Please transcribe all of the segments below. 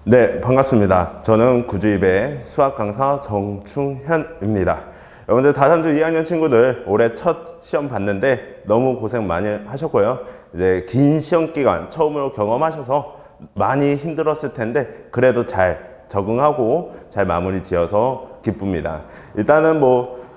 네, 반갑습니다. 저는 구주입의 수학 강사 정충현입니다. 여러분들 다산주 2학년 친구들 올해 첫 시험 봤는데 너무 고생 많이 하셨고요. 이제 긴 시험 기간 처음으로 경험하셔서 많이 힘들었을 텐데 그래도 잘 적응하고 잘 마무리 지어서 기쁩니다. 일단은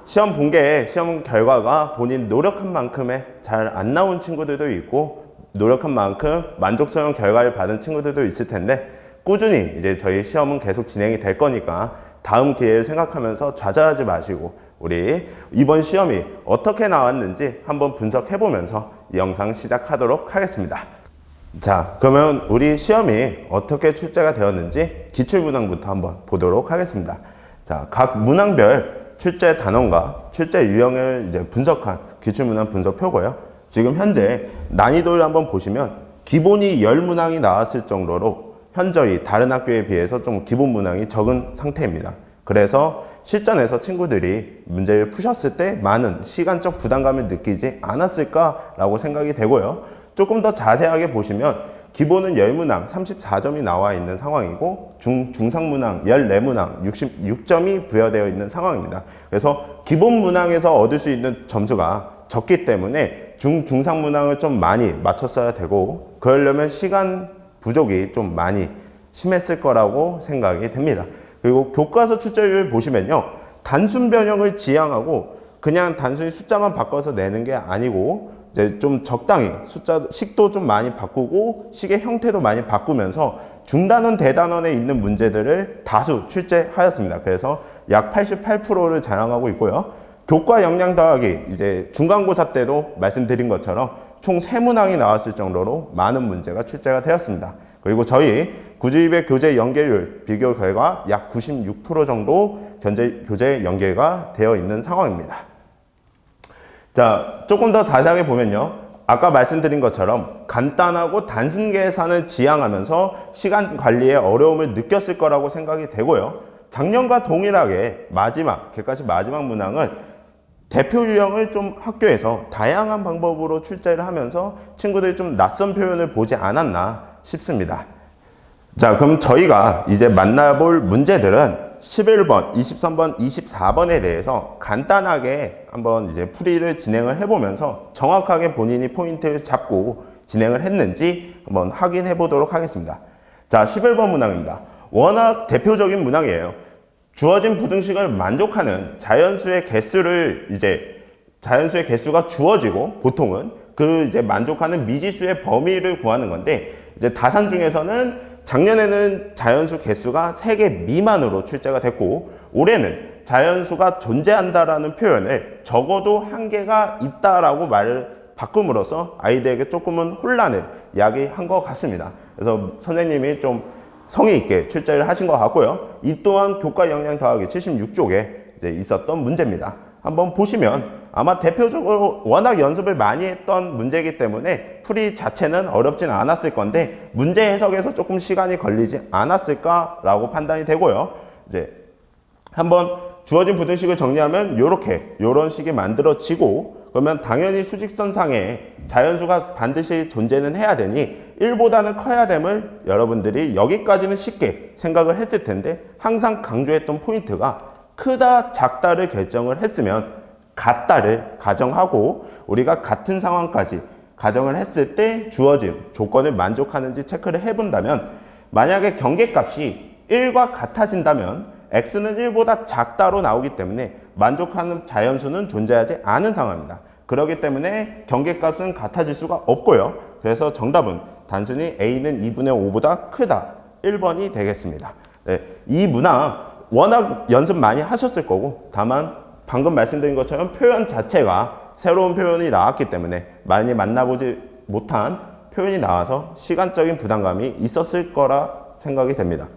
시험 본 게 시험 결과가 본인 노력한 만큼의 잘 안 나온 친구들도 있고 노력한 만큼 만족스러운 결과를 받은 친구들도 있을 텐데 꾸준히 이제 저희 시험은 계속 진행이 될 거니까 다음 기회를 생각하면서 좌절하지 마시고 우리 이번 시험이 어떻게 나왔는지 한번 분석해 보면서 이 영상 시작하도록 하겠습니다. 자, 그러면 우리 시험이 어떻게 출제가 되었는지 기출문항부터 한번 보도록 하겠습니다. 자, 각 문항별 출제 단원과 출제 유형을 이제 분석한 기출문항 분석표고요. 지금 현재 난이도를 한번 보시면 기본이 10문항이 나왔을 정도로 현저히 다른 학교에 비해서 좀 기본 문항이 적은 상태입니다. 그래서 실전에서 친구들이 문제를 푸셨을 때 많은 시간적 부담감을 느끼지 않았을까라고 생각이 되고요. 조금 더 자세하게 보시면 기본은 10문항 34점이 나와 있는 상황이고 중상문항 14문항 66점이 부여되어 있는 상황입니다. 그래서 기본 문항에서 얻을 수 있는 점수가 적기 때문에 중상문항을 좀 많이 맞췄어야 되고 그러려면 시간 부족이 좀 많이 심했을 거라고 생각이 됩니다. 그리고 교과서 출제율 보시면요. 단순 변형을 지향하고 그냥 단순히 숫자만 바꿔서 내는 게 아니고 이제 좀 적당히 식도 좀 많이 바꾸고 식의 형태도 많이 바꾸면서 중단원 대단원에 있는 문제들을 다수 출제하였습니다. 그래서 약 88%를 자랑하고 있고요. 교과 역량 더하기 이제 중간고사 때도 말씀드린 것처럼 총 3문항이 나왔을 정도로 많은 문제가 출제가 되었습니다. 그리고 저희 구주입의 교재 연계율 비교 결과 약 96% 정도 교재 연계가 되어 있는 상황입니다. 자, 조금 더 자세하게 보면요. 아까 말씀드린 것처럼 간단하고 단순 계산을 지향하면서 시간 관리에 어려움을 느꼈을 거라고 생각이 되고요. 작년과 동일하게 객관식 마지막 문항은 대표 유형을 좀 학교에서 다양한 방법으로 출제를 하면서 친구들이 좀 낯선 표현을 보지 않았나 싶습니다. 자, 그럼 저희가 이제 만나볼 문제들은 11번, 23번, 24번에 대해서 간단하게 한번 이제 풀이를 진행을 해보면서 정확하게 본인이 포인트를 잡고 진행을 했는지 한번 확인해 보도록 하겠습니다. 자, 11번 문항입니다. 워낙 대표적인 문항이에요. 주어진 부등식을 만족하는 자연수의 개수가 주어지고 보통은 그 이제 만족하는 미지수의 범위를 구하는 건데 이제 다산 중에서는 작년에는 자연수 개수가 3개 미만으로 출제가 됐고 올해는 자연수가 존재한다라는 표현을 적어도 1개가 있다라고 말을 바꿈으로써 아이들에게 조금은 혼란을 야기한 것 같습니다. 그래서 선생님이 좀 성의 있게 출제를 하신 것 같고요. 이 또한 교과 역량 더하기 76쪽에 이제 있었던 문제입니다. 한번 보시면 아마 대표적으로 워낙 연습을 많이 했던 문제이기 때문에 풀이 자체는 어렵진 않았을 건데 문제 해석에서 조금 시간이 걸리지 않았을까라고 판단이 되고요. 이제 한번 주어진 부등식을 정리하면 이런 식이 만들어지고 그러면 당연히 수직선상에 자연수가 반드시 존재는 해야 되니 1보다는 커야 됨을 여러분들이 여기까지는 쉽게 생각을 했을 텐데 항상 강조했던 포인트가 크다 작다를 결정을 했으면 같다를 가정하고 우리가 같은 상황까지 가정을 했을 때 주어진 조건을 만족하는지 체크를 해본다면 만약에 경계값이 1과 같아진다면 x는 1보다 작다로 나오기 때문에 만족하는 자연수는 존재하지 않은 상황입니다. 그렇기 때문에 경계값은 같아질 수가 없고요. 그래서 정답은 단순히 a는 2분의 5보다 크다 1번이 되겠습니다. 네, 이 문항 워낙 연습 많이 하셨을 거고 다만 방금 말씀드린 것처럼 표현 자체가 새로운 표현이 나왔기 때문에 많이 만나보지 못한 표현이 나와서 시간적인 부담감이 있었을 거라 생각이 됩니다.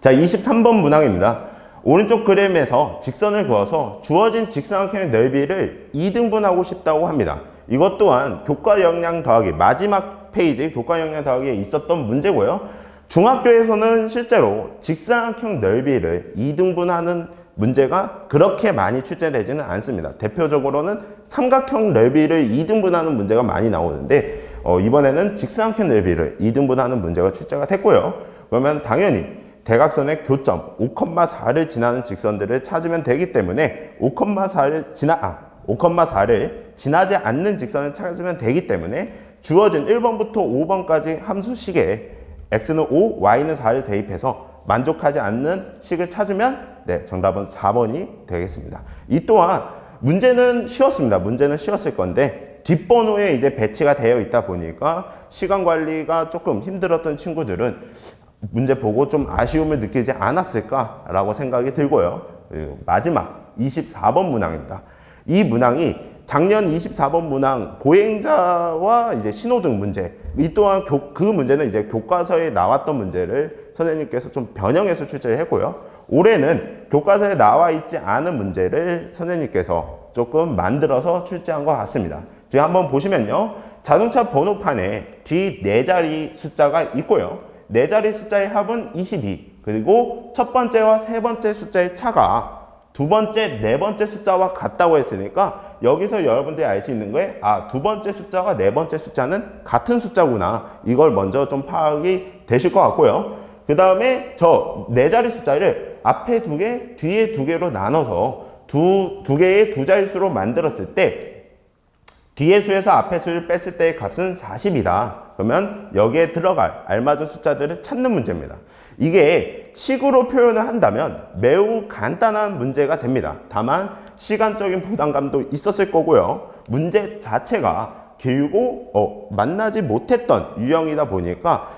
자, 23번 문항입니다. 오른쪽 그림에서 직선을 그어서 주어진 직사각형의 넓이를 2등분하고 싶다고 합니다. 이것 또한 교과 역량 더하기 마지막 페이지 교과 역량 더하기에 있었던 문제고요. 중학교에서는 실제로 직사각형 넓이를 2등분하는 문제가 그렇게 많이 출제되지는 않습니다. 대표적으로는 삼각형 넓이를 2등분하는 문제가 많이 나오는데 이번에는 직사각형 넓이를 2등분하는 문제가 출제가 됐고요. 그러면 당연히 대각선의 교점 5,4를 지나는 직선들을 찾으면 되기 때문에 5,4를 지나지 않는 직선을 찾으면 되기 때문에 주어진 1번부터 5번까지 함수식에 x는 5, y는 4를 대입해서 만족하지 않는 식을 찾으면 네, 정답은 4번이 되겠습니다. 이 또한 문제는 쉬웠습니다. 문제는 쉬웠을 건데 뒷번호에 이제 배치가 되어 있다 보니까 시간 관리가 조금 힘들었던 친구들은 문제 보고 좀 아쉬움을 느끼지 않았을까라고 생각이 들고요. 그리고 마지막 24번 문항입니다. 이 문항이 작년 24번 문항 보행자와 이제 신호등 문제, 이 또한 그 문제는 이제 교과서에 나왔던 문제를 선생님께서 좀 변형해서 출제를 했고요. 올해는 교과서에 나와 있지 않은 문제를 선생님께서 조금 만들어서 출제한 것 같습니다. 지금 한번 보시면요. 자동차 번호판에 뒤 4자리 숫자가 있고요. 4자리 숫자의 합은 22. 그리고 첫 번째와 세 번째 숫자의 차가 두 번째, 네 번째 숫자와 같다고 했으니까 여기서 여러분들이 알 수 있는 거에 두 번째 숫자와 네 번째 숫자는 같은 숫자구나. 이걸 먼저 좀 파악이 되실 것 같고요. 그 다음에 저 4자리 숫자를 앞에 2개, 뒤에 2개로 나눠서 두 개의 두 자릿수로 만들었을 때 뒤의 수에서 앞의 수를 뺐을 때의 값은 40이다. 그러면 여기에 들어갈 알맞은 숫자들을 찾는 문제입니다. 이게 식으로 표현을 한다면 매우 간단한 문제가 됩니다. 다만 시간적인 부담감도 있었을 거고요. 문제 자체가 길고 만나지 못했던 유형이다 보니까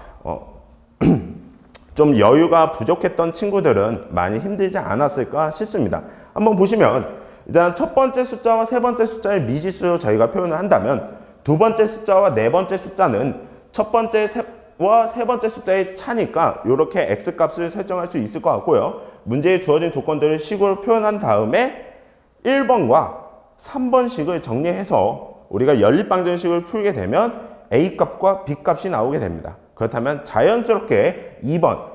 좀 여유가 부족했던 친구들은 많이 힘들지 않았을까 싶습니다. 한번 보시면 일단 첫 번째 숫자와 세 번째 숫자의 미지수로 저희가 표현을 한다면 두 번째 숫자와 네 번째 숫자는 첫 번째와 세 번째 숫자의 차니까 이렇게 x값을 설정할 수 있을 것 같고요. 문제에 주어진 조건들을 식으로 표현한 다음에 1번과 3번식을 정리해서 우리가 연립방정식을 풀게 되면 a값과 b값이 나오게 됩니다. 그렇다면 자연스럽게 2번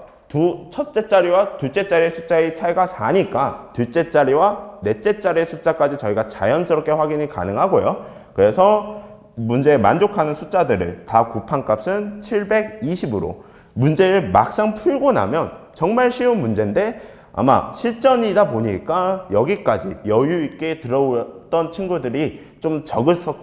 첫째 자리와 둘째 자리의 숫자의 차이가 4니까 둘째 자리와 넷째 자리의 숫자까지 저희가 자연스럽게 확인이 가능하고요. 그래서 문제에 만족하는 숫자들을 다 곱한 값은 720으로 문제를 막상 풀고 나면 정말 쉬운 문제인데 아마 실전이다 보니까 여기까지 여유 있게 들어왔던 친구들이 좀 적었을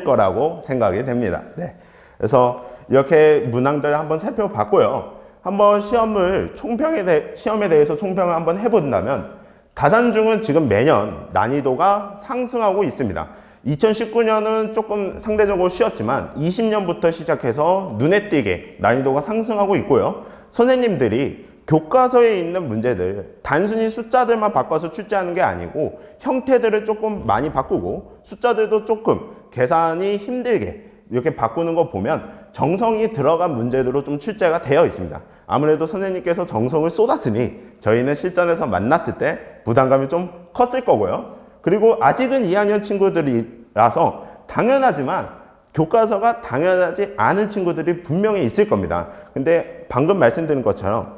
거라고 생각이 됩니다. 네. 그래서 이렇게 문항들을 한번 살펴봤고요. 한번 시험에 대해서 총평을 한번 해본다면 다산중은 지금 매년 난이도가 상승하고 있습니다. 2019년은 조금 상대적으로 쉬웠지만 20년부터 시작해서 눈에 띄게 난이도가 상승하고 있고요. 선생님들이 교과서에 있는 문제들 단순히 숫자들만 바꿔서 출제하는 게 아니고 형태들을 조금 많이 바꾸고 숫자들도 조금 계산이 힘들게 이렇게 바꾸는 거 보면 정성이 들어간 문제들로 좀 출제가 되어 있습니다. 아무래도 선생님께서 정성을 쏟았으니 저희는 실전에서 만났을 때 부담감이 좀 컸을 거고요. 그리고 아직은 2학년 친구들이라서 당연하지만 교과서가 당연하지 않은 친구들이 분명히 있을 겁니다. 근데 방금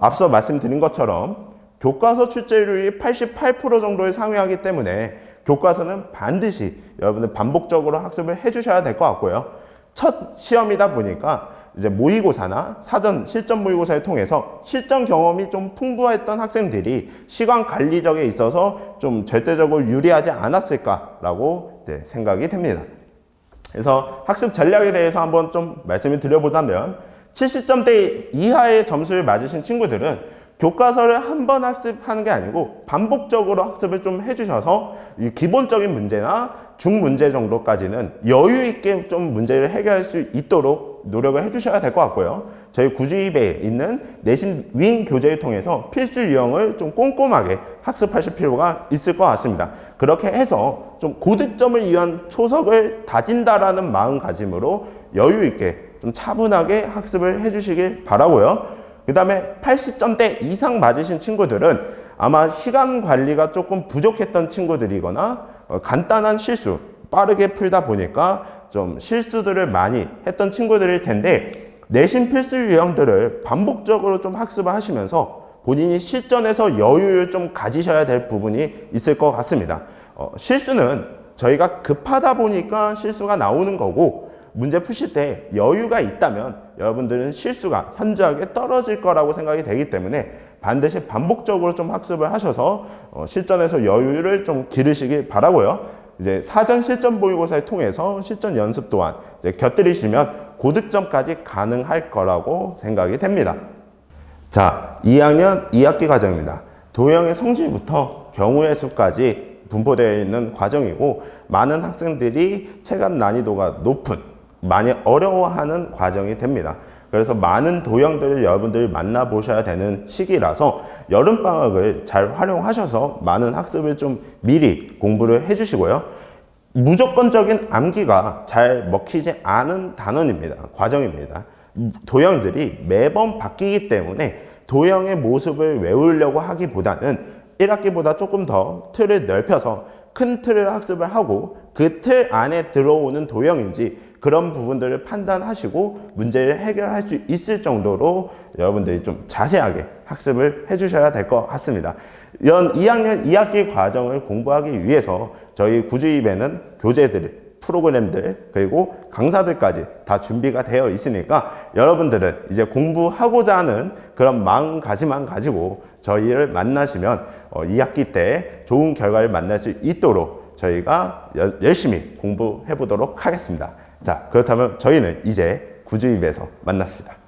앞서 말씀드린 것처럼 교과서 출제율이 88% 정도에 상회하기 때문에 교과서는 반드시 여러분들 반복적으로 학습을 해주셔야 될 것 같고요. 첫 시험이다 보니까 이제 모의고사나 사전 실전 모의고사를 통해서 실전 경험이 좀 풍부했던 학생들이 시간 관리적에 있어서 좀 절대적으로 유리하지 않았을까라고 생각이 됩니다. 그래서 학습 전략에 대해서 한번 좀 말씀을 드려보자면 70점대 이하의 점수를 맞으신 친구들은 교과서를 한 번 학습하는 게 아니고 반복적으로 학습을 좀 해주셔서 이 기본적인 문제나 중문제 정도까지는 여유 있게 좀 문제를 해결할 수 있도록 노력을 해주셔야 될 것 같고요. 저희 구주입에 있는 내신 윙 교재를 통해서 필수 유형을 좀 꼼꼼하게 학습하실 필요가 있을 것 같습니다. 그렇게 해서 좀 고득점을 위한 초석을 다진다라는 마음가짐으로 여유 있게 좀 차분하게 학습을 해주시길 바라고요. 그 다음에 80점대 이상 맞으신 친구들은 아마 시간 관리가 조금 부족했던 친구들이거나 간단한 실수, 빠르게 풀다 보니까 좀 실수들을 많이 했던 친구들일 텐데 내신 필수 유형들을 반복적으로 좀 학습을 하시면서 본인이 실전에서 여유를 좀 가지셔야 될 부분이 있을 것 같습니다. 실수는 저희가 급하다 보니까 실수가 나오는 거고 문제 푸실 때 여유가 있다면 여러분들은 실수가 현저하게 떨어질 거라고 생각이 되기 때문에 반드시 반복적으로 좀 학습을 하셔서 실전에서 여유를 좀 기르시길 바라고요. 이제 사전 실전 모의고사를 통해서 실전 연습 또한 이제 곁들이시면 고득점까지 가능할 거라고 생각이 됩니다. 자, 2학년 2학기 과정입니다. 도형의 성질부터 경우의 수까지 분포되어 있는 과정이고 많은 학생들이 체감 난이도가 높은, 많이 어려워하는 과정이 됩니다. 그래서 많은 도형들을 여러분들이 만나보셔야 되는 시기라서 여름방학을 잘 활용하셔서 많은 학습을 좀 미리 공부를 해주시고요. 무조건적인 암기가 잘 먹히지 않은 단원입니다. 과정입니다. 도형들이 매번 바뀌기 때문에 도형의 모습을 외우려고 하기보다는 1학기보다 조금 더 틀을 넓혀서 큰 틀을 학습을 하고 그 틀 안에 들어오는 도형인지 그런 부분들을 판단하시고 문제를 해결할 수 있을 정도로 여러분들이 좀 자세하게 학습을 해주셔야 될 것 같습니다. 이런 2학년 2학기 과정을 공부하기 위해서 저희 구주입에는 교재들, 프로그램들, 그리고 강사들까지 다 준비가 되어 있으니까 여러분들은 이제 공부하고자 하는 그런 마음가짐만 가지고 저희를 만나시면 2학기 때 좋은 결과를 만날 수 있도록 저희가 열심히 공부해 보도록 하겠습니다. 자, 그렇다면 저희는 이제 구주입에서 만납시다.